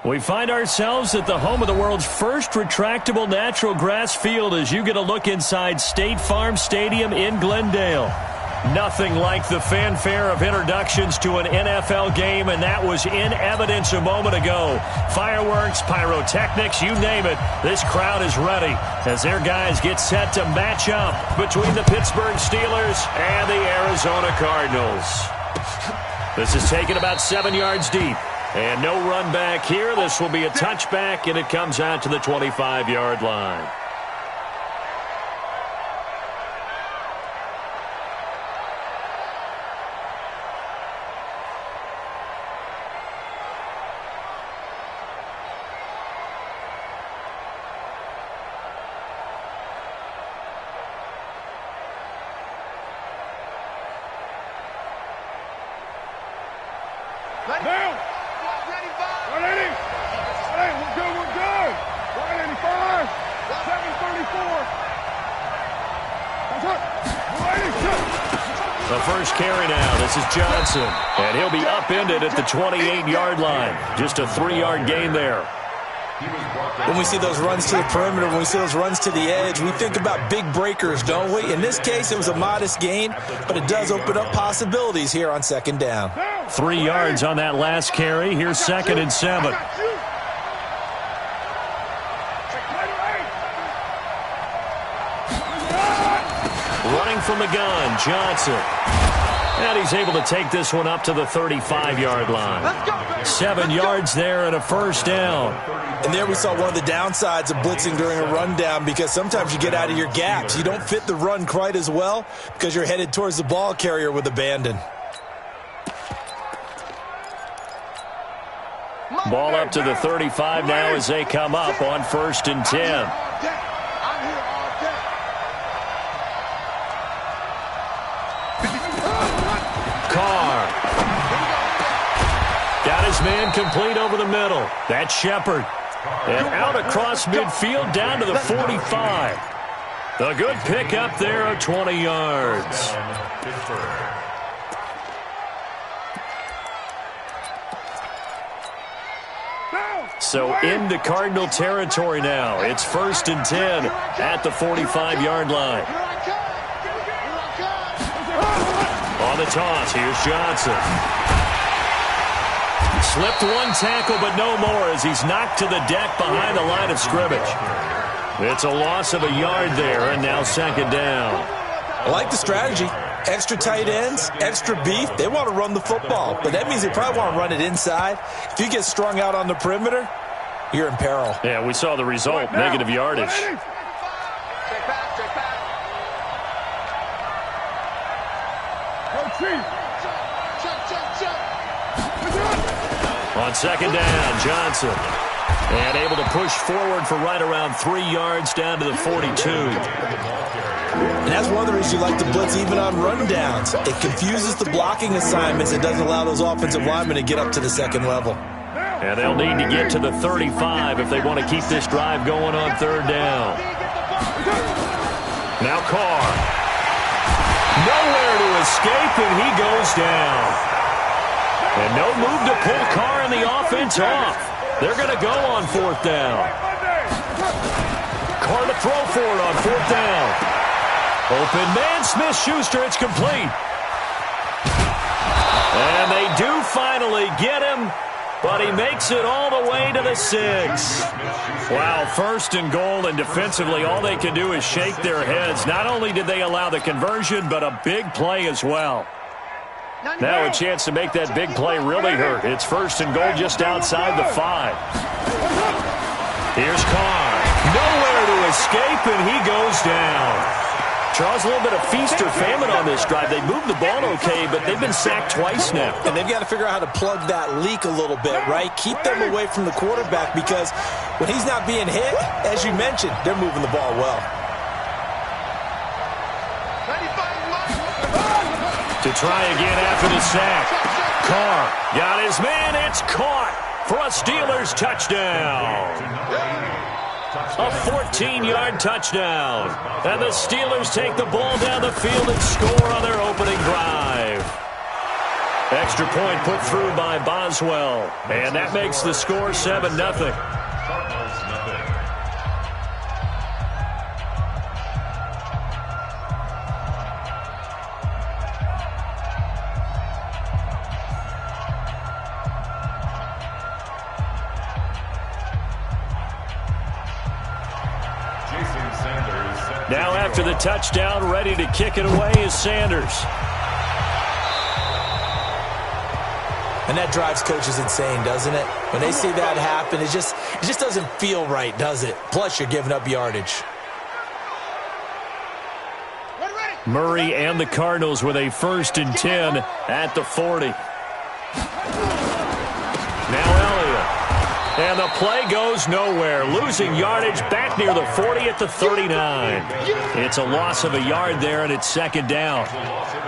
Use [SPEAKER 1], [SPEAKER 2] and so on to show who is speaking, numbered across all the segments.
[SPEAKER 1] We find ourselves at the home of the world's first retractable natural grass field as you get a look inside State Farm Stadium in Glendale. Nothing like the fanfare of introductions to an NFL game, and that was in evidence a moment ago. Fireworks, pyrotechnics, you name it. This crowd is ready as their guys get set to match up between the Pittsburgh Steelers and the Arizona Cardinals. This is taken about 7 yards deep. And no run back here. This will be a touchback, and it comes out to the 25-yard line. The first carry now. This is Johnson. And he'll be upended at the 28-yard line. Just a 3-yard gain there.
[SPEAKER 2] When we see those runs to the perimeter, when we see those runs to the edge, we think about big breakers, don't we? In this case, it was a modest gain, but it does open up possibilities here on second down.
[SPEAKER 1] 3 yards on that last carry. Here's 2nd and 7. Running from the gun, Johnson. And he's able to take this one up to the 35-yard line. 7 yards there and a first down.
[SPEAKER 2] And there we saw one of the downsides of blitzing during a rundown, because sometimes you get out of your gaps. You don't fit the run quite as well because you're headed towards the ball carrier with abandon.
[SPEAKER 1] Ball up to the 35 now as they come up on 1st and 10. Got his man complete over the middle. That's Shepard. And out across midfield down to the 45. The good pick up there of 20 yards. So into Cardinal territory now. It's 1st and 10 at the 45-yard line. On the toss, here's Johnson. Slipped one tackle, but no more as he's knocked to the deck behind the line of scrimmage. It's a loss of a yard there, and now 2nd down.
[SPEAKER 2] I like the strategy. Extra tight ends, extra beef. They want to run the football, but that means they probably want to run it inside. If you get strung out on the perimeter, you're in peril.
[SPEAKER 1] Yeah, we saw the result, negative yardage. On 2nd down, Johnson. And able to push forward for right around 3 yards down to the 42.
[SPEAKER 2] And that's one of the reasons you like to blitz even on rundowns. It confuses the blocking assignments. It doesn't allow those offensive linemen to get up to the 2nd level.
[SPEAKER 1] And they'll need to get to the 35 if they want to keep this drive going on 3rd down. Now Carr. Nowhere to escape, and he goes down. And no move to pull Carr and the offense off. They're going to go on 4th down. Carr to throw for it on 4th down. Open man, Smith-Schuster, it's complete. And they do finally get him, but he makes it all the way to the 6. Wow, 1st and goal, and defensively all they can do is shake their heads. Not only did they allow the conversion, but a big play as well. Now a chance to make that big play really hurt. It's 1st and goal just outside the 5. Here's Carr. Nowhere to escape, and he goes down. Charles, a little bit of feast or famine on this drive. They moved the ball okay, but they've been sacked twice now.
[SPEAKER 2] And they've got to figure out how to plug that leak a little bit, right? Keep them away from the quarterback, because when he's not being hit, as you mentioned, they're moving the ball well.
[SPEAKER 1] To try again after the sack. Carr got his man. It's caught for a Steelers touchdown. A 14-yard touchdown. And the Steelers take the ball down the field and score on their opening drive. Extra point put through by Boswell. And that makes the score 7-0. Now after the touchdown, ready to kick it away is Sanders.
[SPEAKER 2] And that drives coaches insane, doesn't it? When they see that happen, it just doesn't feel right, does it? Plus, you're giving up yardage.
[SPEAKER 1] Murray and the Cardinals with a 1st and 10 at the 40. Now Elliott. And the play goes nowhere. Losing yardage back near the 40 at the 39. It's a loss of a yard there, and it's 2nd down.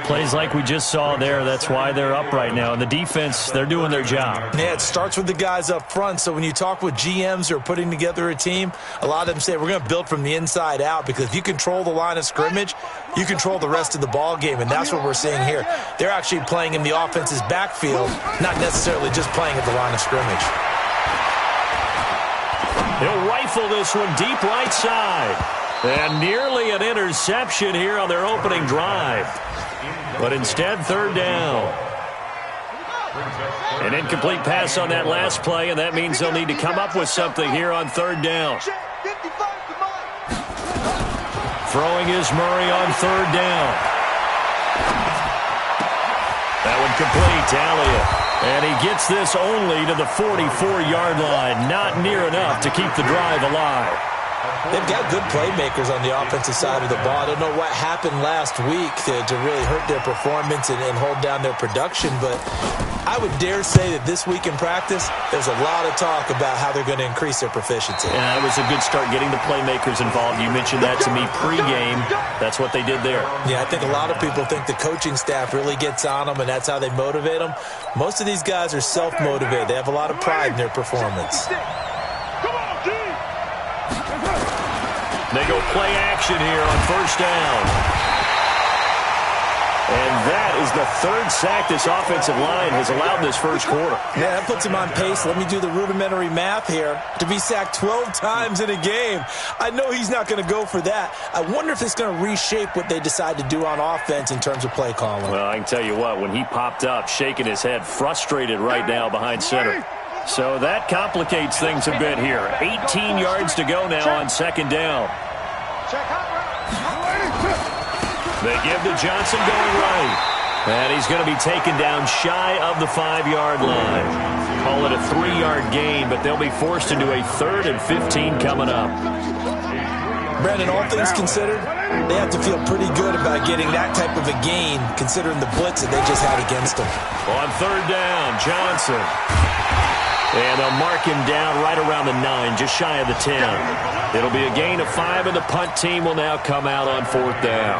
[SPEAKER 1] Plays like we just saw there. That's why they're up right now. And the defense, they're doing their job.
[SPEAKER 2] Yeah, it starts with the guys up front. So when you talk with GMs who are putting together a team, a lot of them say we're going to build from the inside out, because if you control the line of scrimmage, you control the rest of the ball game, and that's what we're seeing here. They're actually playing in the offense's backfield, not necessarily just playing at the line of scrimmage.
[SPEAKER 1] He'll rifle this one deep right side. And nearly an interception here on their opening drive. But instead, 3rd down. An incomplete pass on that last play, and that means they'll need to come up with something here on 3rd down. Throwing is Murray on 3rd down. That one complete to Elliott. And he gets this only to the 44-yard line. Not near enough to keep the drive alive.
[SPEAKER 2] They've got good playmakers on the offensive side of the ball. I don't know what happened last week to really hurt their performance and hold down their production, but I would dare say that this week in practice, there's a lot of talk about how they're going to increase their proficiency.
[SPEAKER 1] Yeah, it was a good start getting the playmakers involved. You mentioned that to me pregame. That's what they did there.
[SPEAKER 2] Yeah, I think a lot of people think the coaching staff really gets on them, and that's how they motivate them. Most of these guys are self-motivated. They have a lot of pride in their performance.
[SPEAKER 1] They go play action here on 1st down. And that is the 3rd sack this offensive line has allowed this 1st quarter.
[SPEAKER 2] Yeah, that puts him on pace. Let me do the rudimentary math here. To be sacked 12 times in a game, I know he's not going to go for that. I wonder if it's going to reshape what they decide to do on offense in terms of play calling.
[SPEAKER 1] Well, I can tell you what, when he popped up, shaking his head, frustrated right now behind center. So that complicates things a bit here. 18 yards to go now on 2nd down. They give to Johnson going right. And he's going to be taken down shy of the 5-yard line. Call it a 3-yard gain, but they'll be forced into a 3rd and 15 coming up.
[SPEAKER 2] Brandon, all things considered, they have to feel pretty good about getting that type of a gain, considering the blitz that they just had against them.
[SPEAKER 1] On 3rd down, Johnson. And they'll mark him down right around the 9, just shy of the 10. It'll be a gain of 5, and the punt team will now come out on 4th down.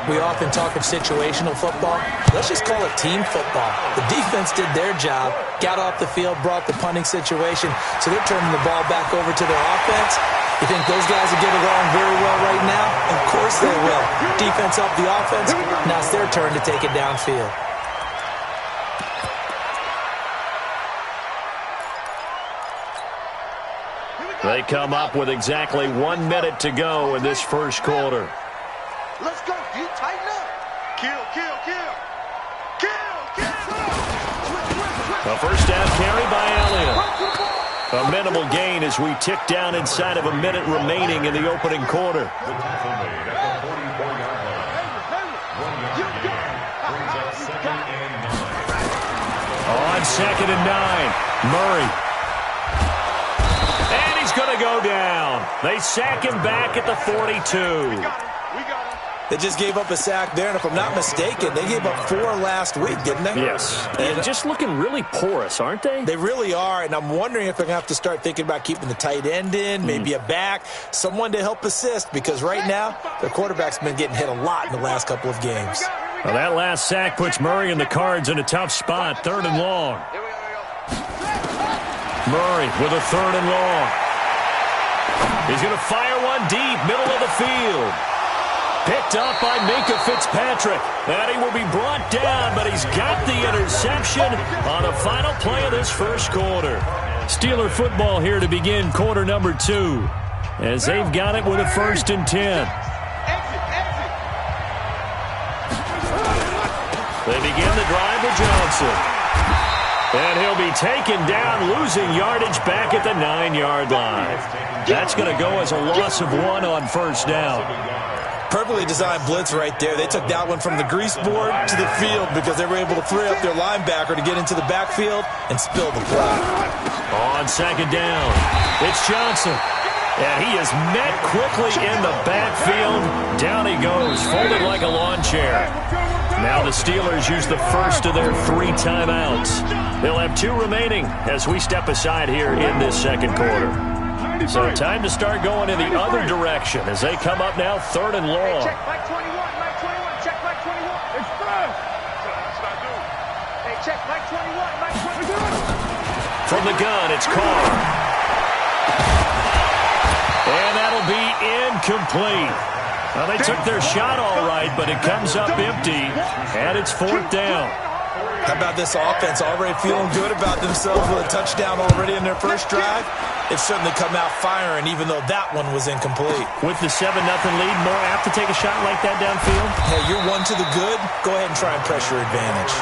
[SPEAKER 2] We often talk of situational football. Let's just call it team football. The defense did their job, got off the field, brought the punting situation, so they're turning the ball back over to their offense. You think those guys will get along very well right now? Of course they will. Defense up the offense. Now it's their turn to take it downfield.
[SPEAKER 1] They come up with exactly 1 minute to go in this 1st quarter.
[SPEAKER 3] Let's go. You tighten up. Kill, kill, kill. Kill, kill.
[SPEAKER 1] A 1st down carry by Elliott. A minimal gain as we tick down inside of a minute remaining in the opening quarter. On 2nd and 9, Murray. And he's going to go down. They sack him back at the 42.
[SPEAKER 2] They just gave up a sack there, and if I'm not mistaken, they gave up 4 last week, didn't they?
[SPEAKER 1] Yes. And just looking really porous, aren't they?
[SPEAKER 2] They really are, and I'm wondering if they're going to have to start thinking about keeping the tight end in, maybe a back, someone to help assist, because right now, their quarterback's been getting hit a lot in the last couple of games.
[SPEAKER 1] Well, that last sack puts Murray and the Cards in a tough spot, 3rd and long. Murray with a 3rd and long. He's going to fire one deep, middle of the field. Picked up by Minkah Fitzpatrick. And he will be brought down, but he's got the interception. interception on the final play of this first quarter. Steeler football here to begin quarter number 2, as they've got it with a 1st and 10. They begin the drive with Johnson. And he'll be taken down, losing yardage back at the 9-yard line. That's going to go as a loss of 1 on 1st down.
[SPEAKER 2] Perfectly designed blitz right there. They took that one from the grease board to the field because they were able to free up their linebacker to get into the backfield and spill the play.
[SPEAKER 1] On 2nd down, it's Johnson. And he is met quickly in the backfield. Down he goes, folded like a lawn chair. Now the Steelers use the first of their 3 timeouts. They'll have 2 remaining as we step aside here in this second quarter. So time to start going in the other direction as they come up now 3rd and long.
[SPEAKER 4] Check back 21, back 21, check back 21. Express. Hey, check back 21, back 21.
[SPEAKER 1] From the gun, it's Carr. And that'll be incomplete. Well, they took their shot all right, but it comes up empty, and it's 4th down.
[SPEAKER 2] How about this offense already feeling good about themselves with a touchdown already in their first drive? They've certainly come out firing, even though that one was incomplete.
[SPEAKER 1] With the 7-0 lead, more apt to take a shot like that downfield?
[SPEAKER 2] Hey, you're 1 to the good. Go ahead and try and press your advantage.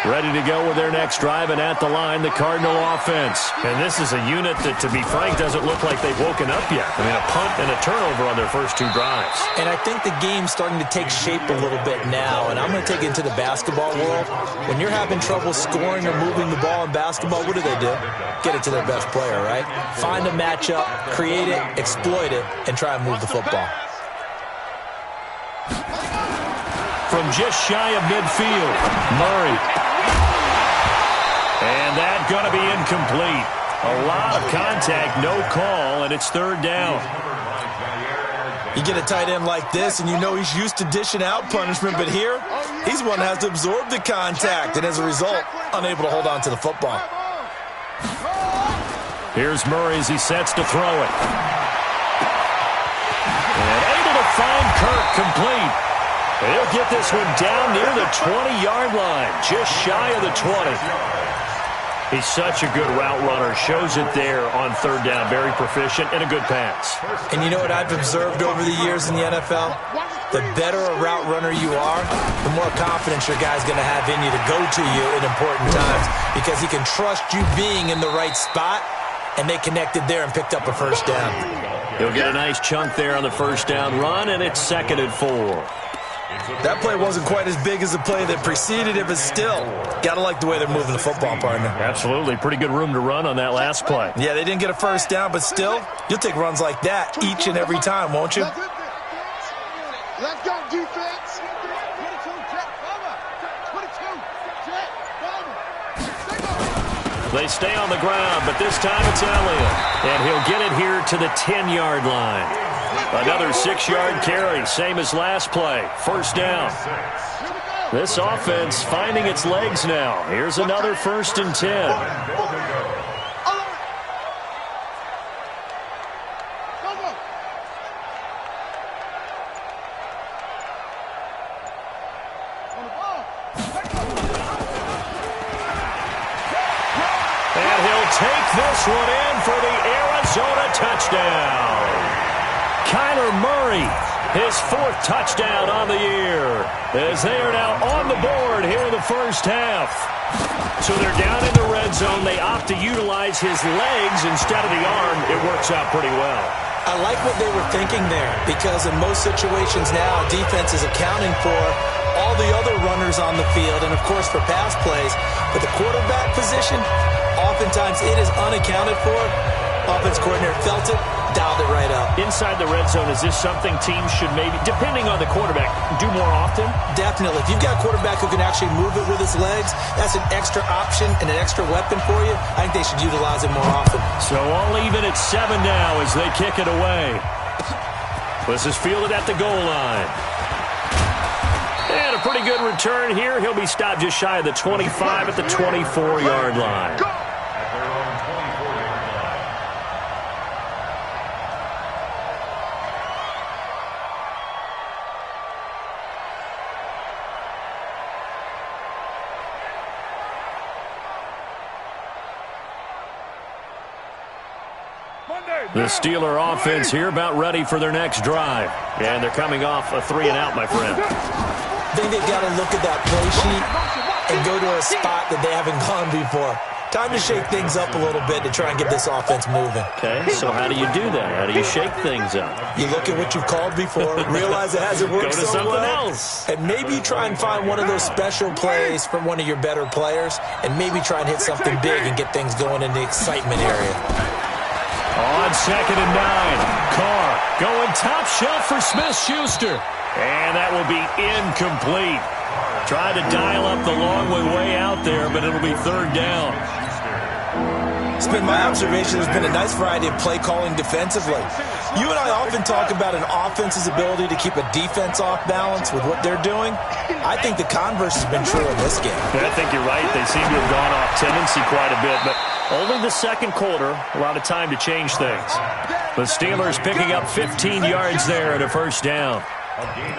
[SPEAKER 1] Ready to go with their next drive, and at the line, the Cardinal offense. And this is a unit that, to be frank, doesn't look like they've woken up yet. I mean, a punt and a turnover on their first 2 drives.
[SPEAKER 2] And I think the game's starting to take shape a little bit now, and I'm going to take it into the basketball world. When you're having trouble scoring or moving the ball in basketball, what do? Get it to their best player, right? Find a matchup, create it, exploit it, and try and move the football.
[SPEAKER 1] From just shy of midfield, Murray. And that's going to be incomplete. A lot of contact, no call, and it's 3rd down.
[SPEAKER 2] You get a tight end like this, and you know he's used to dishing out punishment, but here, he's one that has to absorb the contact, and as a result, unable to hold on to the football.
[SPEAKER 1] Here's Murray as he sets to throw it. And able to find Kirk complete. He'll get this one down near the 20-yard line, just shy of the 20. He's such a good route runner. Shows it there on 3rd down. Very proficient and a good pass.
[SPEAKER 2] And you know what I've observed over the years in the NFL? The better a route runner you are, the more confidence your guy's going to have in you to go to you in important times because he can trust you being in the right spot, and they connected there and picked up a 1st down.
[SPEAKER 1] He'll get a nice chunk there on the 1st down run, and it's 2nd and 4.
[SPEAKER 2] That play wasn't quite as big as the play that preceded it, but still, got to like the way they're moving the football, partner.
[SPEAKER 1] Absolutely. Pretty good room to run on that last play.
[SPEAKER 2] Yeah, they didn't get a 1st down, but still, you'll take runs like that each and every time, won't you?
[SPEAKER 3] Let's go, defense. 22, check, cover. 22, check, cover.
[SPEAKER 1] They stay on the ground, but this time it's Elliott. And he'll get it here to the 10-yard line. Another 6-yard carry, same as last play. 1st down. This offense finding its legs now. Here's another 1st and 10. Take this one in for the Arizona touchdown. Kyler Murray, his 4th touchdown on the year, as they are now on the board here in the first half. So they're down in the red zone. They opt to utilize his legs instead of the arm. It works out pretty well.
[SPEAKER 2] I like what they were thinking there because in most situations now, defense is accounting for all the other runners on the field and, of course, for pass plays. But the quarterback position, oftentimes it is unaccounted for. Offense coordinator felt it, dialed it right up.
[SPEAKER 1] Inside the red zone, is this something teams should maybe, depending on the quarterback, do more often?
[SPEAKER 2] Definitely. If you've got a quarterback who can actually move it with his legs, that's an extra option and an extra weapon for you. I think they should utilize it more often.
[SPEAKER 1] So all even at 7 now as they kick it away. This is fielded at the goal line. And a pretty good return here. He'll be stopped just shy of the 25 at the 24-yard line. The Steeler offense here about ready for their next drive. And they're coming off a 3-and-out, my friend.
[SPEAKER 2] I think they've got to look at that play sheet and go to a spot that they haven't gone before. Time to shake things up a little bit to try and get this offense moving.
[SPEAKER 1] Okay, so how do you do that? How do you shake things up?
[SPEAKER 2] You look at what you've called before, realize it hasn't worked
[SPEAKER 1] Go to
[SPEAKER 2] so
[SPEAKER 1] something
[SPEAKER 2] well,
[SPEAKER 1] else.
[SPEAKER 2] and maybe you try and find one of those special plays from one of your better players, and maybe try and hit something big and get things going in the excitement area.
[SPEAKER 1] On 2nd and 9, Carr going top shelf for Smith-Schuster. And that will be incomplete. Tried to dial up the long way out there, but it'll be 3rd down.
[SPEAKER 2] It's been my observation there's been a nice variety of play calling defensively. You and I often talk about an offense's ability to keep a defense off balance with what they're doing. I think the converse has been true in this game.
[SPEAKER 1] I think you're right. They seem to have gone off tendency quite a bit, but only the 2nd quarter, a lot of time to change things. The Steelers picking up 15 yards there at a 1st down.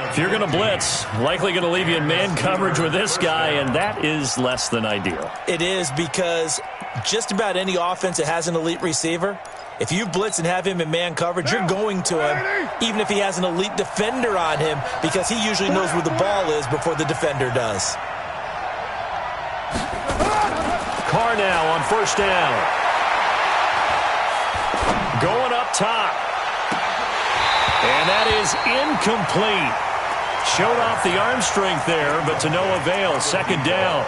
[SPEAKER 1] If you're going to blitz, likely going to leave you in man coverage with this guy, and that is less than ideal.
[SPEAKER 2] It is, because just about any offense that has an elite receiver, if you blitz and have him in man coverage, you're going to him, even if he has an elite defender on him, because he usually knows where the ball is before the defender does.
[SPEAKER 1] Carr now on 1st down. Going up top. And that is incomplete. Showed off the arm strength there, but to no avail. 2nd down.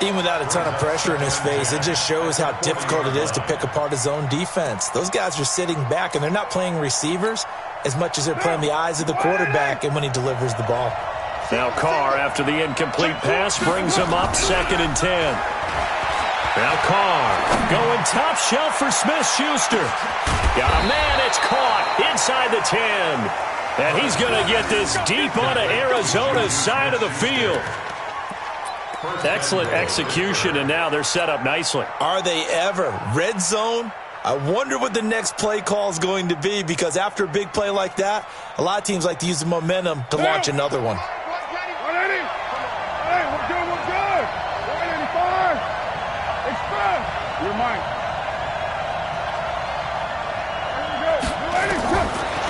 [SPEAKER 2] Even without a ton of pressure in his face, it just shows how difficult it is to pick apart his own defense. Those guys are sitting back, and they're not playing receivers as much as they're playing the eyes of the quarterback and when he delivers the ball.
[SPEAKER 1] Now Carr, after the incomplete pass, brings him up 2nd and 10. Now Carr going top shelf for Smith-Schuster. Got a man, it's caught inside the 10. And he's going to get this deep onto Arizona's side of the field. Excellent execution, and now they're set up nicely.
[SPEAKER 2] Are they ever? Red zone? I wonder what the next play call is going to be, because after a big play like that, a lot of teams like to use the momentum to launch another one.
[SPEAKER 4] 180. Hey, we're good, we're good. 185. Express. You're mine.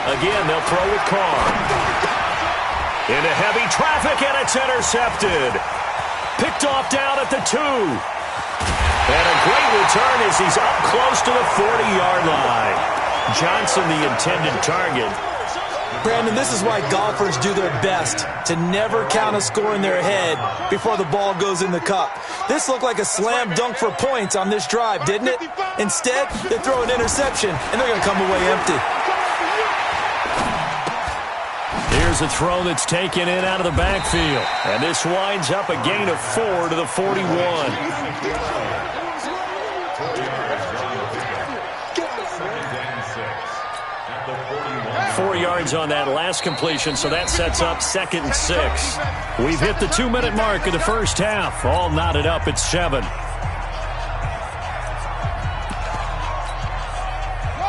[SPEAKER 1] Again, they'll throw with Carr. Into heavy traffic, and it's intercepted. Picked off down at the 2. And a great return as he's up close to the 40-yard line. Johnson, the intended target.
[SPEAKER 2] Brandon, this is why golfers do their best to never count a score in their head before the ball goes in the cup. This looked like a slam dunk for points on this drive, didn't it? Instead, they throw an interception, and they're going to come away empty.
[SPEAKER 1] Here's a throw that's taken in out of the backfield. And this winds up a gain of 4 to the 41. 4 yards on that last completion, so that sets up 2nd and 6. We've hit the 2-minute mark of the 1st half. All knotted up at 7.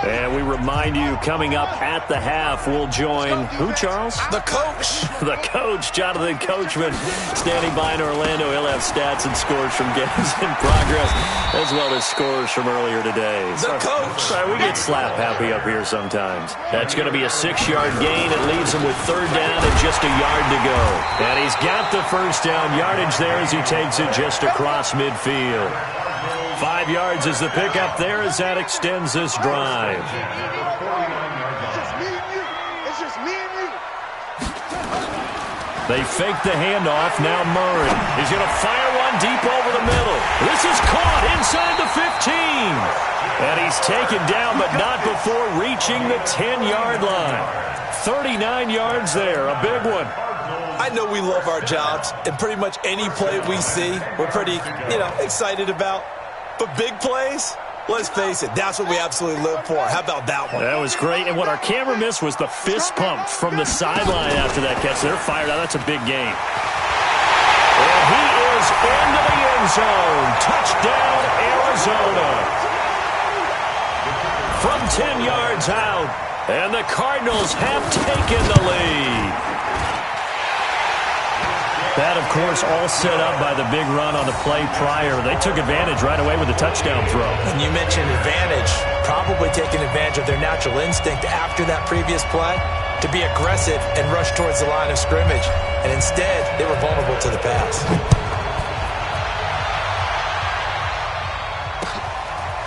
[SPEAKER 1] And we remind you, coming up at the half, we'll join who, Charles?
[SPEAKER 2] The coach.
[SPEAKER 1] The coach, Jonathan Coachman, standing by in Orlando. He'll have stats and scores from games in progress, as well as scores from earlier today.
[SPEAKER 2] The coach.
[SPEAKER 1] Sorry, we get slap happy up here sometimes. That's going to be a 6-yard gain. It leaves him with 3rd down and just a yard to go. And he's got the 1st down yardage there as he takes it just across midfield. 5 yards is the pickup there as that extends this drive.
[SPEAKER 3] It's just me and you.
[SPEAKER 1] They fake the handoff. Now Murray is going to fire one deep over the middle. This is caught inside the 15. And he's taken down, but not before reaching the 10-yard line. 39 yards there, a big one.
[SPEAKER 2] I know we love our jobs, and pretty much any play we see, we're pretty, excited about. But big plays, let's face it, that's what we absolutely live for. How about that one?
[SPEAKER 1] That was great. And what our camera missed was the fist pump from the sideline after that catch. They're fired out. That's a big game. And he is into the end zone. Touchdown, Arizona. From 10 yards out. And the Cardinals have taken the lead. That, of course, all set up by the big run on the play prior. They took advantage right away with a touchdown throw.
[SPEAKER 2] And you mentioned advantage, probably taking advantage of their natural instinct after that previous play to be aggressive and rush towards the line of scrimmage. And instead, they were vulnerable to the pass.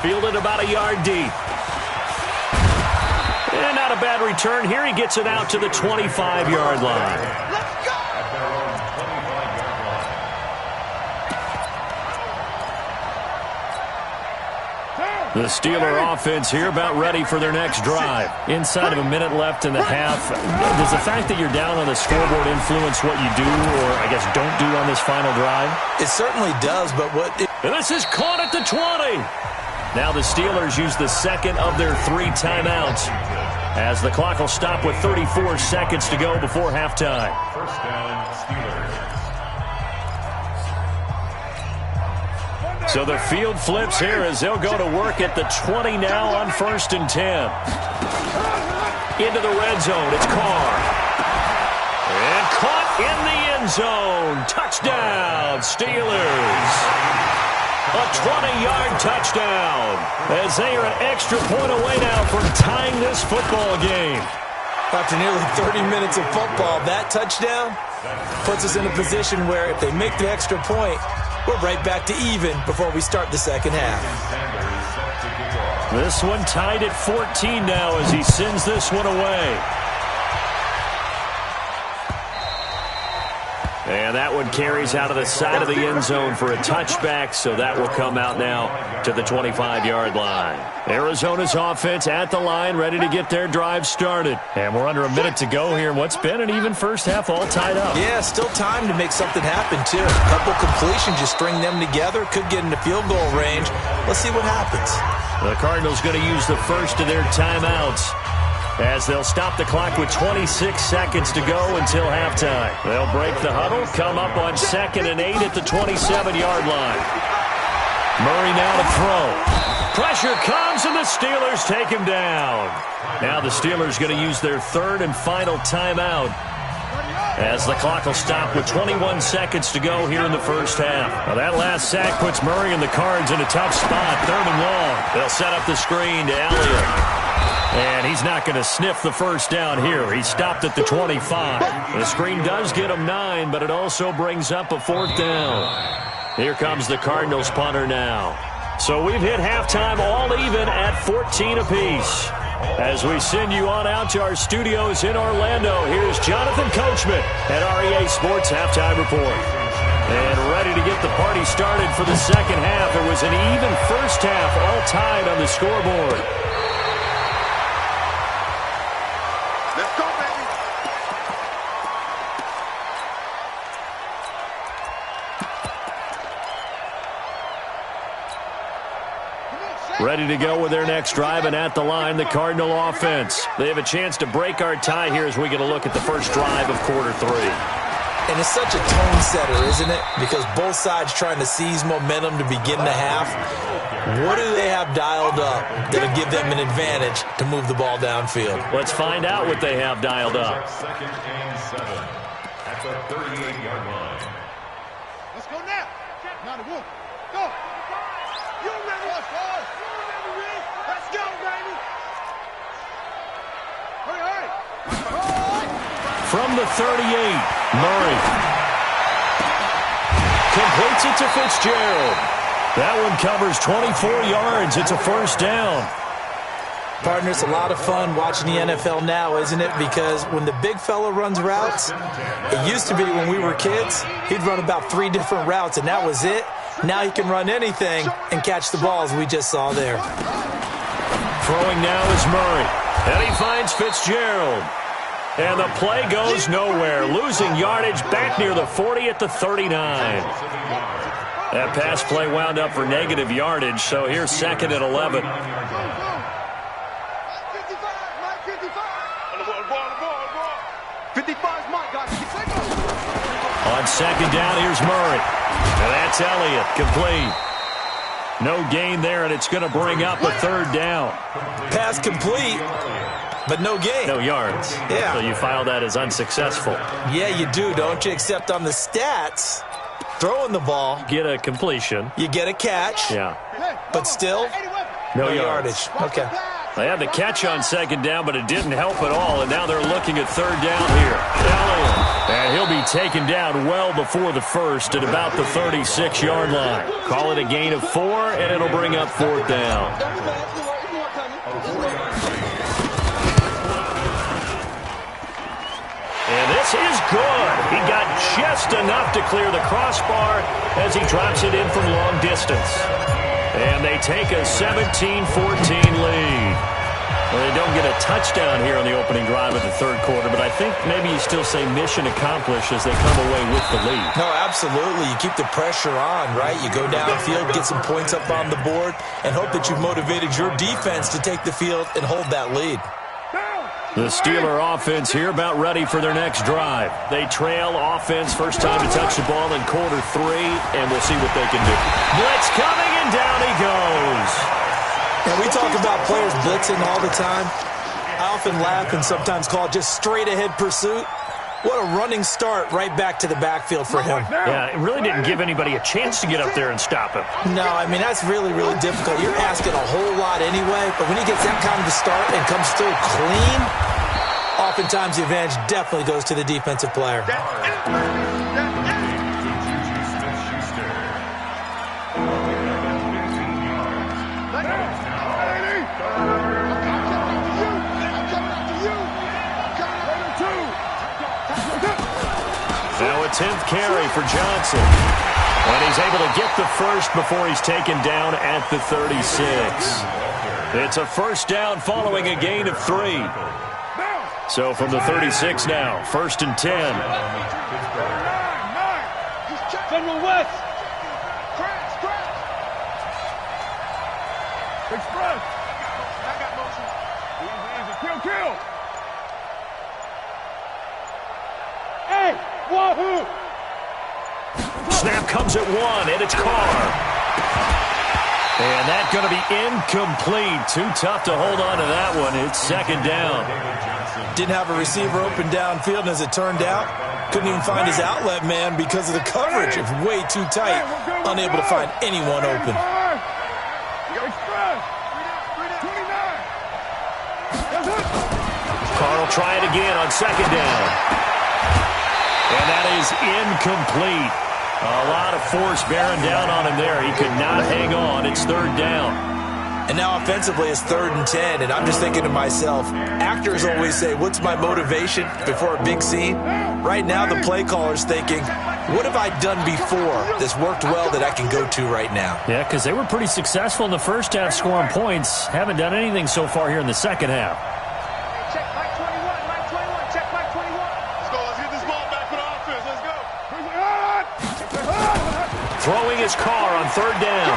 [SPEAKER 1] Fielded about a yard deep. And not a bad return here. He gets it out to the 25-yard line.
[SPEAKER 3] Let's go!
[SPEAKER 1] The Steeler offense here about ready for their next drive. Inside of a minute left in the half, does the fact that you're down on the scoreboard influence what you do or, I guess, don't do on this final drive?
[SPEAKER 2] It certainly does, but what...
[SPEAKER 1] And this is caught at the 20. Now the Steelers use the second of their 3 timeouts as the clock will stop with 34 seconds to go before halftime.
[SPEAKER 5] First down, Steelers.
[SPEAKER 1] So the field flips here as they'll go to work at the 20 now on 1st and 10. Into the red zone, it's Carr. And caught in the end zone. Touchdown, Steelers. A 20-yard touchdown as they are an extra point away now from tying this football game.
[SPEAKER 2] After nearly 30 minutes of football, that touchdown puts us in a position where if they make the extra point, we're right back to even before we start the second half.
[SPEAKER 1] This one tied at 14 now as he sends this one away. And that one carries out of the side of the end zone for a touchback, so that will come out now to the 25-yard line. Arizona's offense at the line, ready to get their drive started. And we're under a minute to go here. What's been an even first half all tied up?
[SPEAKER 2] Yeah, still time to make something happen, too. A couple completions, you string them together, could get into field goal range. Let's see what happens.
[SPEAKER 1] The Cardinals going to use the first of their timeouts as they'll stop the clock with 26 seconds to go until halftime. They'll break the huddle, come up on 2nd and 8 at the 27-yard line. Murray now to throw. Pressure comes, and the Steelers take him down. Now the Steelers going to use their 3rd and final timeout as the clock will stop with 21 seconds to go here in the first half. Now that last sack puts Murray and the Cards in a tough spot. 3rd and long. They'll set up the screen to Elliott. And he's not going to sniff the first down here. He stopped at the 25. The screen does get him 9, but it also brings up a 4th down. Here comes the Cardinals punter now. So we've hit halftime all even at 14 apiece. As we send you on out to our studios in Orlando, here's Jonathan Coachman at REA Sports Halftime Report. And ready to get the party started for the second half. It was an even first half, all tied on the scoreboard.
[SPEAKER 3] Let's go, baby.
[SPEAKER 1] Ready to go with their next drive, and at the line, the Cardinal offense. They have a chance to break our tie here as we get a look at the first drive of quarter 3.
[SPEAKER 2] And it's such a tone setter, isn't it? Because both sides trying to seize momentum to begin the half. What do they have dialed up that'll give them an advantage to move the ball downfield?
[SPEAKER 1] Let's find out what they have dialed up.
[SPEAKER 5] 2nd and 7 at the 38-yard line.
[SPEAKER 3] Let's go now. Now the wolf. Go. You ready? Let's go. Let's go, baby. Hurry.
[SPEAKER 1] From the 38, Murray completes it to Fitzgerald. That one covers 24 yards. It's a first down.
[SPEAKER 2] Partner, it's a lot of fun watching the NFL now, isn't it? Because when the big fella runs routes, it used to be when we were kids, he'd run about 3 different routes, and that was it. Now he can run anything and catch the balls we just saw there.
[SPEAKER 1] Throwing now is Murray. And he finds Fitzgerald. And the play goes nowhere, losing yardage back near the 40 at the 39. That pass play wound up for negative yardage, so here's 2nd and 11.
[SPEAKER 3] 55, Mike, guys.
[SPEAKER 1] On 2nd down, here's Murray. And that's Elliott, complete. No gain there, and it's going to bring up a third down.
[SPEAKER 2] Pass complete, but no gain.
[SPEAKER 1] No yards.
[SPEAKER 2] Yeah.
[SPEAKER 1] So you file that as unsuccessful.
[SPEAKER 2] Yeah, you do, don't you? Except on the stats, throwing the ball,
[SPEAKER 1] Get a completion.
[SPEAKER 2] you get a catch,
[SPEAKER 1] Yeah.
[SPEAKER 2] but still
[SPEAKER 1] No
[SPEAKER 2] yardage. Okay.
[SPEAKER 1] They had the catch on second down, but it didn't help at all, and now they're looking at third down here. Elliott. And he'll be taken down well before the first at about the 36-yard line. Call it a gain of 4, and it'll bring up fourth down. And this is good. He got just enough to clear the crossbar as he drops it in from long distance. And they take a 17-14 lead. Well, they don't get a touchdown here on the opening drive of the third quarter, but I think maybe you still say mission accomplished as they come away with the lead.
[SPEAKER 2] No, absolutely. You keep the pressure on, right? You go downfield, get some points up on the board, and hope that you've motivated your defense to take the field and hold that lead.
[SPEAKER 1] The Steeler offense here about ready for their next drive. They trail offense, first time to touch the ball in quarter 3, and we'll see what they can do. Blitz coming, and down he goes.
[SPEAKER 2] And we talk about players blitzing all the time. I often laugh and sometimes call it just straight-ahead pursuit. What a running start right back to the backfield for him.
[SPEAKER 1] Yeah, it really didn't give anybody a chance to get up there and stop him.
[SPEAKER 2] No, I mean, that's really, really difficult. You're asking a whole lot anyway, but when he gets that kind of a start and comes through clean, oftentimes the advantage definitely goes to the defensive player.
[SPEAKER 1] Now a 10th carry for Johnson. And he's able to get the first before he's taken down at the 36. It's a first down following a gain of 3. So from the 36 now, 1st and 10.
[SPEAKER 4] General West. Express. I got motion. Easy. Kill. Hey, wahoo!
[SPEAKER 1] Snap comes at 1, and it's Carr. And that's going to be incomplete. Too tough to hold on to that one. It's second down.
[SPEAKER 2] Didn't have a receiver open downfield, and as it turned out, couldn't even find his outlet man because of the coverage. It's way too tight, unable to find anyone open.
[SPEAKER 1] Carr will try it again on second down. And that is incomplete. A lot of force bearing down on him there. He could not hang on. It's third down.
[SPEAKER 2] And now offensively it's 3rd and 10, and I'm just thinking to myself, actors always say, what's my motivation before a big scene? Right now the play caller's thinking, what have I done before that's worked well that I can go to right now?
[SPEAKER 1] Yeah, because they were pretty successful in the first half scoring points. Haven't done anything so far here in the second half.
[SPEAKER 4] Check Mike 21. Check Mike 21.
[SPEAKER 3] Let's go. Let's get this ball back for the offense. Let's go.
[SPEAKER 1] Throwing his Carr on third down.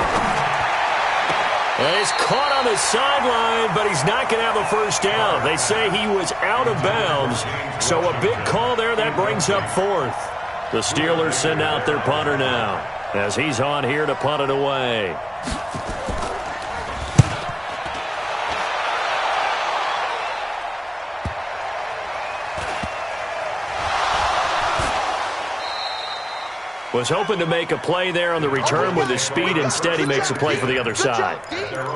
[SPEAKER 1] And he's caught on the sideline, but he's not going to have a first down. They say he was out of bounds, so a big call there. That brings up 4th. The Steelers send out their punter now as he's on here to punt it away. Was hoping to make a play there on the return with his speed. Instead, he makes a play for the other side.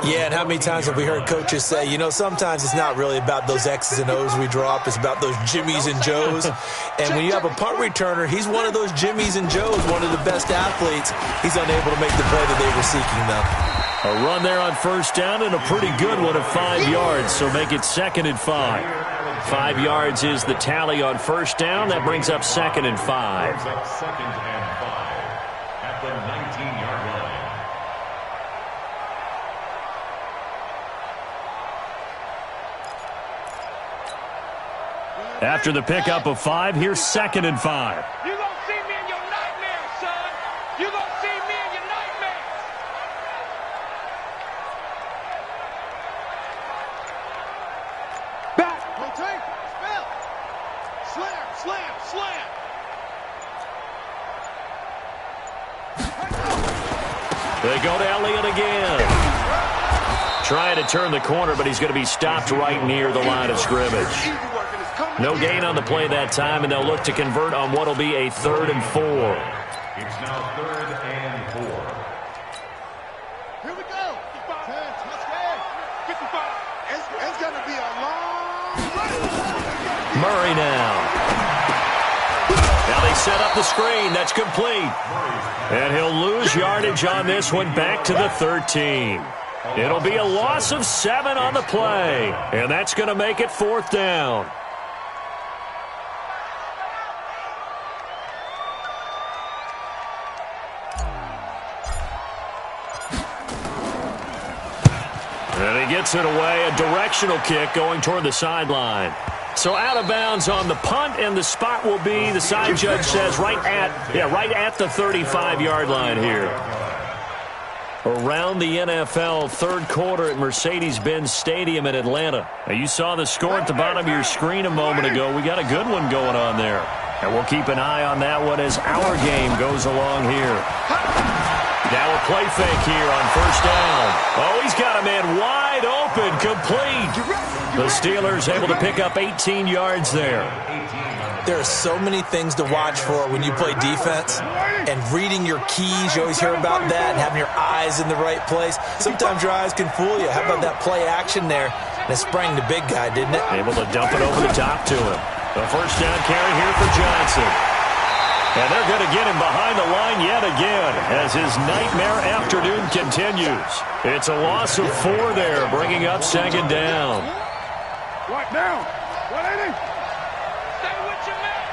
[SPEAKER 2] Yeah, and how many times have we heard coaches say, you know, sometimes it's not really about those X's and O's we drop. It's about those Jimmies and Joes. And when you have a punt returner, he's one of those Jimmies and Joes, one of the best athletes. He's unable to make the play that they were seeking, though.
[SPEAKER 1] A run there on first down and a pretty good one of 5 yards, so make it 2nd and 5. 5 yards is the tally on first down. That brings up 2nd and 5.
[SPEAKER 5] 2nd and 5 at the 19-yard line.
[SPEAKER 1] After the pickup of 5, here's 2nd and 5.
[SPEAKER 4] You gonna see me in your nightmares, son. You gonna see me in your nightmares.
[SPEAKER 3] Back. Rotate. Spell. Slam.
[SPEAKER 1] They go to Elliott again. Trying to turn the corner, but he's going to be stopped right near the line of scrimmage. No gain on the play that time, and they'll look to convert on what will be a 3rd and 4.
[SPEAKER 5] It's now 3rd and 4.
[SPEAKER 3] Here we go. 10, touchdown. 55. It's going to be a long run.
[SPEAKER 1] Murray now. Now they set up the screen. That's complete. And he'll lose yardage on this one back to the 13. It'll be a loss of 7 on the play. And that's going to make it 4th down. And he gets it away. A directional kick going toward the sideline. So out of bounds on the punt, and the spot will be, the side judge says, right at the 35-yard line here. Around the NFL, 3rd quarter at Mercedes-Benz Stadium in Atlanta. Now, you saw the score at the bottom of your screen a moment ago. We got a good one going on there. And we'll keep an eye on that one as our game goes along here. Now a play fake here on 1st down. Oh, he's got a man wide open, complete. The Steelers able to pick up 18 yards there.
[SPEAKER 2] There are so many things to watch for when you play defense, and reading your keys, you always hear about that, and having your eyes in the right place. Sometimes your eyes can fool you. How about that play action there? And it sprang the big guy, didn't it?
[SPEAKER 1] Able to dump it over the top to him. The 1st down carry here for Johnson. And they're going to get him behind the line yet again as his nightmare afternoon continues. It's a loss of 4 there, bringing up 2nd down.
[SPEAKER 3] Right down. 180.
[SPEAKER 4] Stay with your man.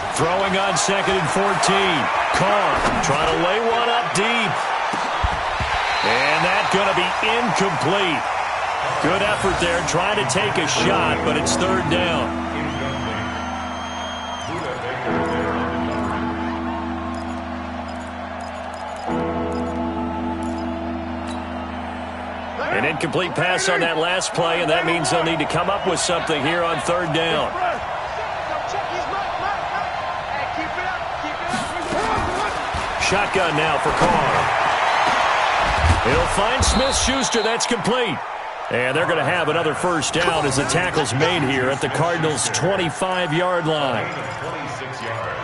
[SPEAKER 3] 9.
[SPEAKER 1] Throwing on 2nd and 14. Carr trying to lay one up deep. And that's going to be incomplete. Good effort there, trying to take a shot, but it's 3rd down. An incomplete pass on that last play, and that means they'll need to come up with something here on 3rd down. Shotgun now for Carr. He'll find Smith-Schuster. That's complete. And they're going to have another 1st down as the tackle's made here at the Cardinals' 25-yard line.
[SPEAKER 5] 26 yards.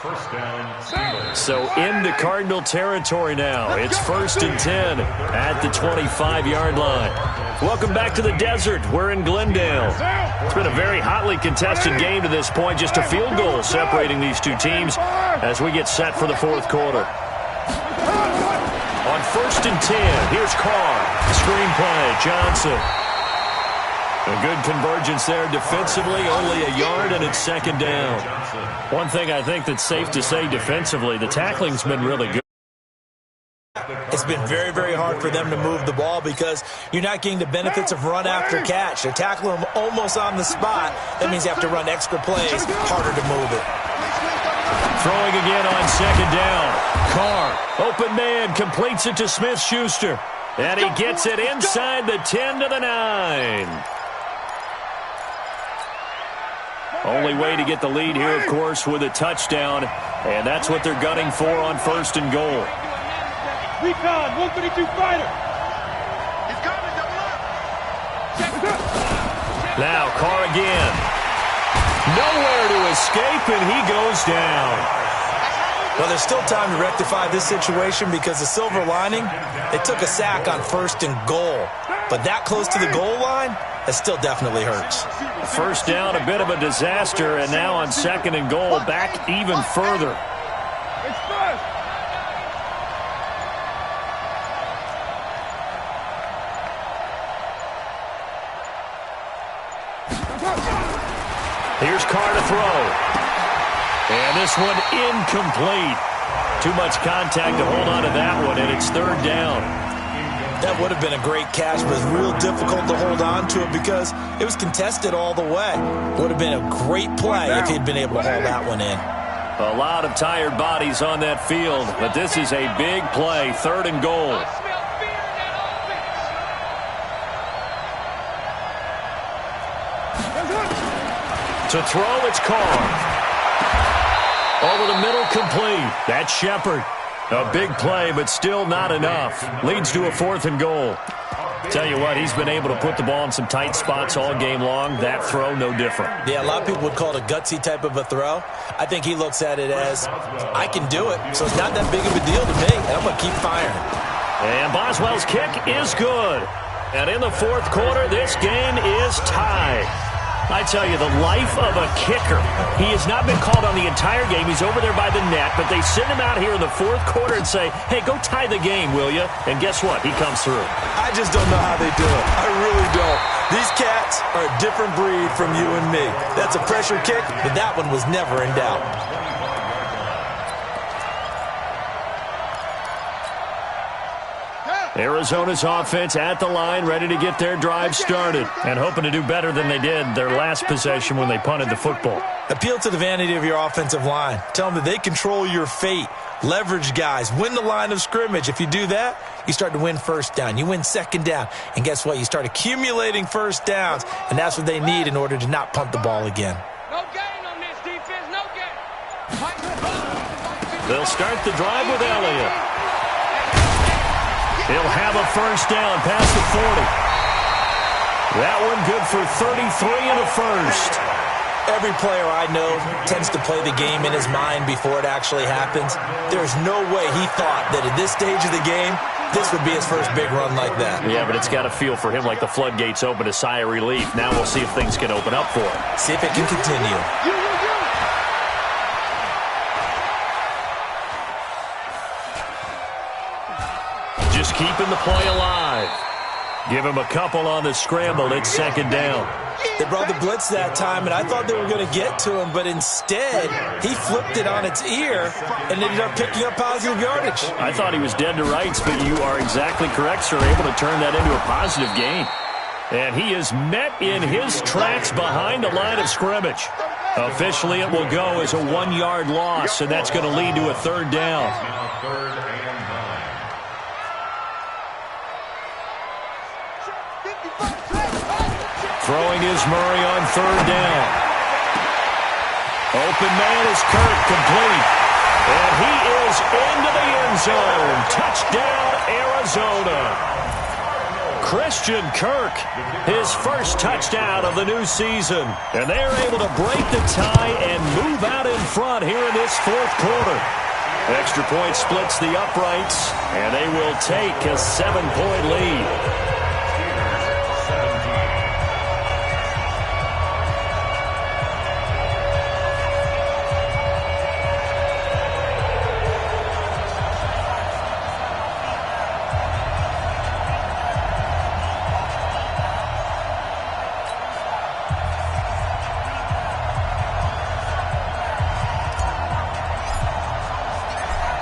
[SPEAKER 5] 1st down, Steelers.
[SPEAKER 1] So into Cardinal territory now. It's 1st and 10 at the 25-yard line. Welcome back to the desert. We're in Glendale. It's been a very hotly contested game to this point. Just a field goal separating these two teams as we get set for the 4th quarter. On 1st and 10, here's Carr. Screen play, Johnson. A good convergence there defensively, only a yard, and it's 2nd down. One thing I think that's safe to say defensively, the tackling's been really good.
[SPEAKER 2] It's been very, very hard for them to move the ball because you're not getting the benefits of run after catch. They're tackling them almost on the spot. That means you have to run extra plays, harder to move it.
[SPEAKER 1] Throwing again on 2nd down. Carr, open man, completes it to Smith-Schuster. And he gets it inside the 10 to the 9. Only way to get the lead here, of course, with a touchdown. And that's what they're gunning for on 1st and goal.
[SPEAKER 4] Recon, 132 fighter.
[SPEAKER 3] He's coming, double up.
[SPEAKER 1] Now Carr again. Nowhere to escape, and he goes down.
[SPEAKER 2] Well, there's still time to rectify this situation because the silver lining, they took a sack on 1st and goal. But that close to the goal line, that still definitely hurts.
[SPEAKER 1] 1st down, a bit of a disaster, and now on 2nd and goal, back even further.
[SPEAKER 3] It's 1st.
[SPEAKER 1] Here's Carr to throw. And this one incomplete. Too much contact to hold on to that one, and it's 3rd down.
[SPEAKER 2] That would have been a great catch, but it's real difficult to hold on to it because it was contested all the way. Would have been a great play if he'd been able to haul that one in.
[SPEAKER 1] A lot of tired bodies on that field, but this is a big play, 3rd and goal. To throw, it's Carr. Over the middle, complete. That's Shepard. A big play, but still not enough. Leads to a 4th and goal. Tell you what, he's been able to put the ball in some tight spots all game long. That throw, no different.
[SPEAKER 2] Yeah, a lot of people would call it a gutsy type of a throw. I think he looks at it as, I can do it, so it's not that big of a deal to me, and I'm going to keep firing.
[SPEAKER 1] And Boswell's kick is good. And in the 4th quarter, this game is tied. I tell you, the life of a kicker. He has not been called on the entire game. He's over there by the net, but they send him out here in the 4th quarter and say, hey, go tie the game, will you? And guess what? He comes through.
[SPEAKER 2] I just don't know how they do it. I really don't. These cats are a different breed from you and me. That's a pressure kick, but that one was never in doubt.
[SPEAKER 1] Arizona's offense at the line, ready to get their drive started, and hoping to do better than they did their last possession when they punted the football.
[SPEAKER 2] Appeal to the vanity of your offensive line. Tell them that they control your fate. Leverage guys. Win the line of scrimmage. If you do that, you start to win first down. You win second down. And guess what? You start accumulating first downs, and that's what they need in order to not punt the ball again.
[SPEAKER 4] No gain on this defense. No gain.
[SPEAKER 1] They'll start the drive with Elliott. He'll have a first down past the 40. That one good for 33 and a first.
[SPEAKER 2] Every player I know tends to play the game in his mind before it actually happens. There's no way he thought that at this stage of the game, this would be his first big run like that.
[SPEAKER 1] Yeah, but it's got to feel for him like the floodgates open, a sigh of relief. Now we'll see if things can open up for him.
[SPEAKER 2] See if it can continue.
[SPEAKER 1] Just keeping the play alive. Give him a couple on the scramble. It's second down.
[SPEAKER 2] They brought the blitz that time, and I thought they were going to get to him, but instead, he flipped it on its ear and ended up picking up positive yardage.
[SPEAKER 1] I thought he was dead to rights, but you are exactly correct, sir. Able to turn that into a positive gain. And he is met in his tracks behind the line of scrimmage. Officially, it will go as a 1-yard loss, and that's going to lead to a third down. Throwing is Murray on third down. Open man is Kirk, complete. And he is into the end zone. Touchdown, Arizona. Christian Kirk, his first touchdown of the new season. And they're able to break the tie and move out in front here in this 4th quarter. Extra point splits the uprights, and they will take a 7-point lead.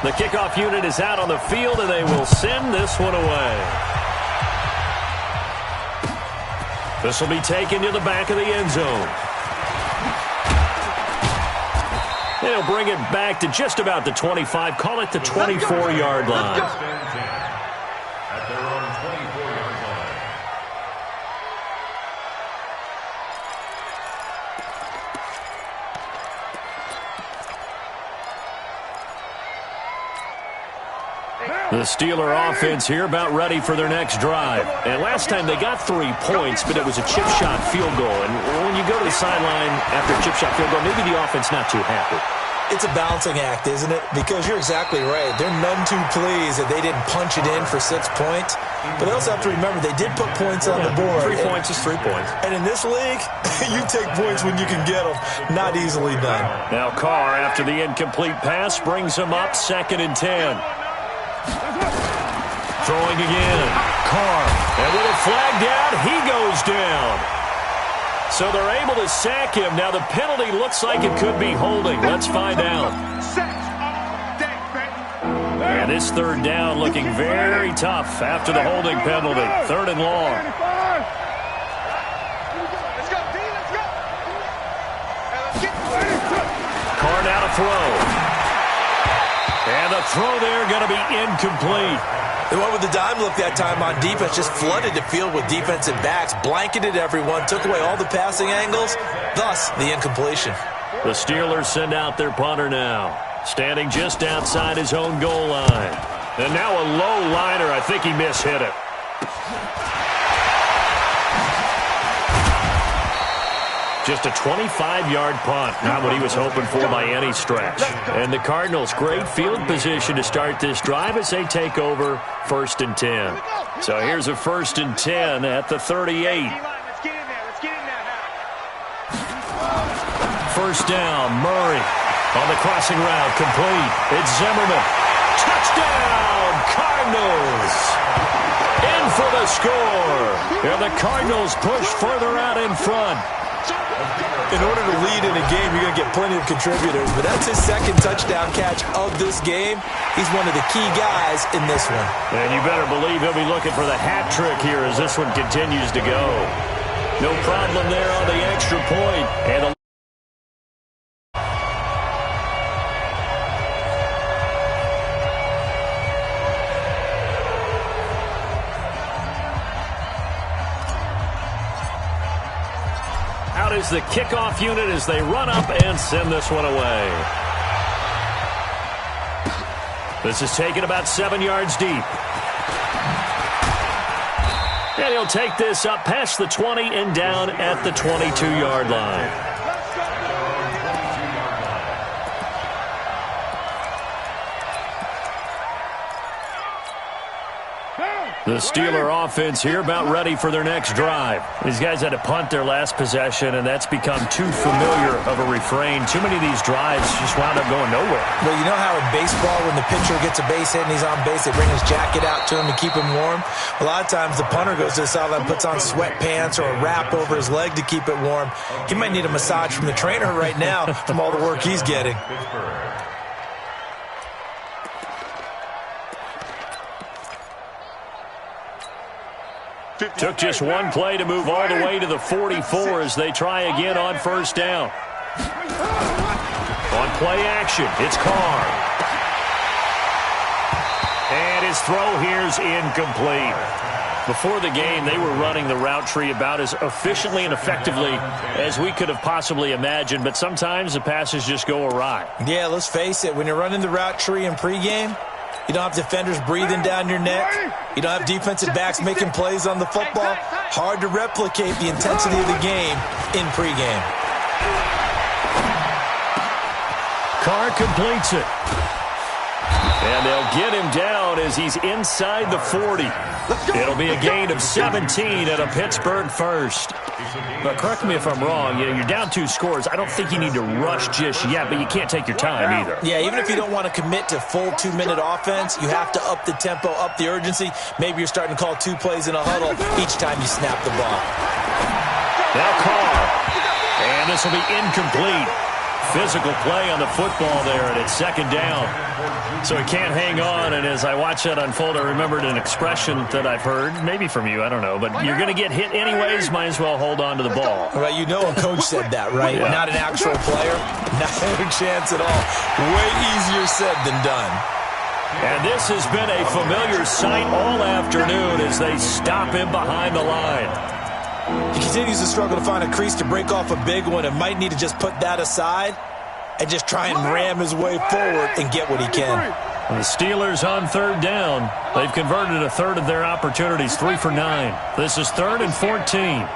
[SPEAKER 1] The kickoff unit is out on the field, and they will send this one away. This will be taken to the back of the end zone. They'll bring it back to just about the 25. Call it the 24-yard line.
[SPEAKER 5] At their own 24-yard line.
[SPEAKER 1] The Steeler offense here about ready for their next drive. And last time they got 3 points, but it was a chip shot field goal. And when you go to the sideline after a chip shot field goal, maybe the offense not too happy.
[SPEAKER 2] It's a balancing act, isn't it? Because you're exactly right. They're none too pleased that they didn't punch it in for 6 points. But they also have to remember they did put points on the board.
[SPEAKER 1] 3 points is 3 points.
[SPEAKER 2] And in this league, you take points when you can get them. Not easily done.
[SPEAKER 1] Now Carr, after the incomplete pass, brings him up 2nd and 10. Throwing again. Carr. And with a flag down, he goes down. So they're able to sack him. Now the penalty looks like it could be holding. Let's find out. And this third down looking very tough after the holding penalty. 3rd and long. Carr now to throw. And the throw there going to be incomplete.
[SPEAKER 2] They went with the dime look that time on defense, just flooded the field with defensive backs, blanketed everyone, took away all the passing angles, thus the incompletion.
[SPEAKER 1] The Steelers send out their punter now, standing just outside his own goal line. And now a low liner. I think he mishit it. Just a 25-yard punt. Not what he was hoping for by any stretch. And the Cardinals, great field position to start this drive as they take over 1st and 10. So here's a 1st and 10 at the 38. First down, Murray on the crossing route, complete. It's Zimmerman. Touchdown, Cardinals. In for the score. And the Cardinals push further out in front.
[SPEAKER 2] In order to lead in a game, you're going to get plenty of contributors, but that's his second touchdown catch of this game. He's one of the key guys in this one.
[SPEAKER 1] And you better believe he'll be looking for the hat trick here as this one continues to go. No problem there on the extra point. And is the kickoff unit as they run up and send this one away. This is taken about 7 yards deep. And he'll take this up past the 20 and down at the 22-yard line. The Steeler offense here about ready for their next drive. These guys had to punt their last possession, and that's become too familiar of a refrain. Too many of these drives just wound up going nowhere.
[SPEAKER 2] Well, you know how in baseball when the pitcher gets a base hit and he's on base, they bring his jacket out to him to keep him warm? A lot of times the punter goes to the sideline, puts on sweatpants or a wrap over his leg to keep it warm. He might need a massage from the trainer right now from all the work he's getting.
[SPEAKER 1] Took just one play to move all the way to the 44 as they try again on first down. On play action, it's Carr. And his throw here's incomplete. Before the game, they were running the route tree about as efficiently and effectively as we could have possibly imagined, but sometimes the passes just go awry.
[SPEAKER 2] Yeah, let's face it, when you're running the route tree in pregame, you don't have defenders breathing down your neck. You don't have defensive backs making plays on the football. Hard to replicate the intensity of the game in pregame.
[SPEAKER 1] Carr completes it. And they'll get him down as he's inside the 40. It'll be a gain of 17 at a Pittsburgh first. But correct me if I'm wrong, you're down 2 scores. I don't think you need to rush just yet, but you can't take your time either.
[SPEAKER 2] Yeah, even if you don't want to commit to full 2-minute offense, you have to up the tempo, up the urgency. Maybe you're starting to call 2 plays in a huddle each time you snap the ball.
[SPEAKER 1] Now Carr. And this will be incomplete. Physical play on the football there, and it's second down. So he can't hang on, and as I watch that unfold, I remembered an expression that I've heard, maybe from you, I don't know, but you're going to get hit anyways, might as well hold on to the ball.
[SPEAKER 2] Well, you know a coach said that, right?
[SPEAKER 1] Yeah.
[SPEAKER 2] Not an actual player. Not a chance at all. Way easier said than done.
[SPEAKER 1] And this has been a familiar sight all afternoon as they stop him behind the line.
[SPEAKER 2] He continues to struggle to find a crease to break off a big one and might need to just put that aside and just try and ram his way forward and get what he can.
[SPEAKER 1] And the Steelers on third down. They've converted a third of their opportunities, 3 for 9. This is 3rd and 14.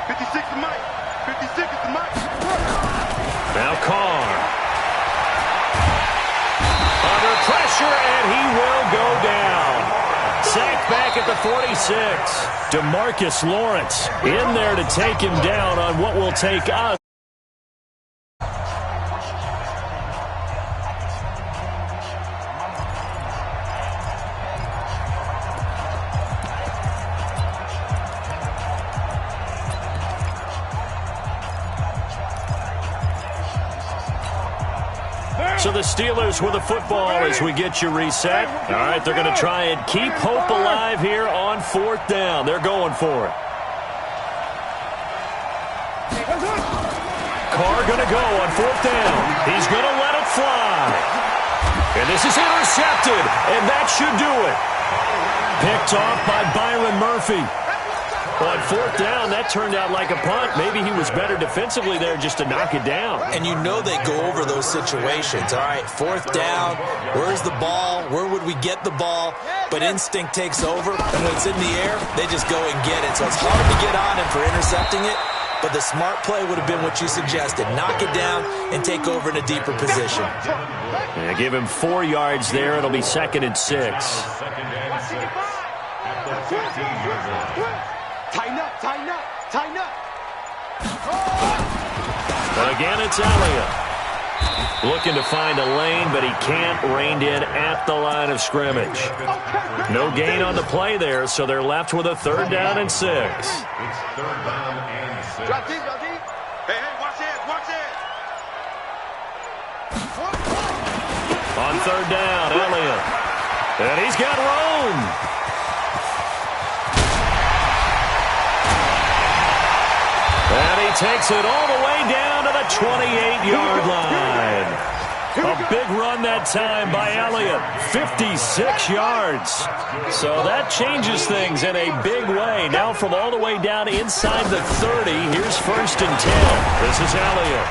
[SPEAKER 3] 56 to Mike. 56 to Mike.
[SPEAKER 1] Now Carr. Under pressure, and he will go down. Sacked back at the 46. DeMarcus Lawrence in there to take him down on what will take us. So the Steelers with the football as we get you reset. All right, they're going to try and keep hope alive here on 4th down. They're going for it. Carr going to go on 4th down. He's going to let it fly. And this is intercepted, and that should do it. Picked off by Byron Murphy. On fourth down, that turned out like a punt. Maybe he was better defensively there just to knock it down.
[SPEAKER 2] And you know they go over those situations. All right, fourth down, where's the ball? Where would we get the ball? But instinct takes over, and when it's in the air, they just go and get it. So it's hard to get on him for intercepting it, but the smart play would have been what you suggested. Knock it down and take over in a deeper position.
[SPEAKER 1] Yeah, give him 4 yards there. It'll be 2nd and 6.
[SPEAKER 3] Tighten up, tighten up, tighten up.
[SPEAKER 1] Again, it's Elliott. Looking to find a lane, but he can't. Reined in at the line of scrimmage. No gain on the play there, so they're left with a 3rd down and 6.
[SPEAKER 5] It's 3rd down and 6.
[SPEAKER 3] Drop deep, drop deep. Hey, watch it, watch it.
[SPEAKER 1] On 3rd down, Elliott. And he's got room. And he takes it all the way down to the 28-yard line. A big run that time by Elliott, 56 yards. So that changes things in a big way. Now from all the way down inside the 30, here's 1st and 10. This is Elliott.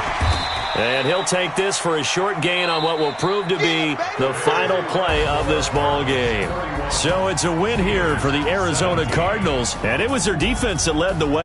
[SPEAKER 1] And he'll take this for a short gain on what will prove to be the final play of this ball game. So it's a win here for the Arizona Cardinals, and it was their defense that led the way.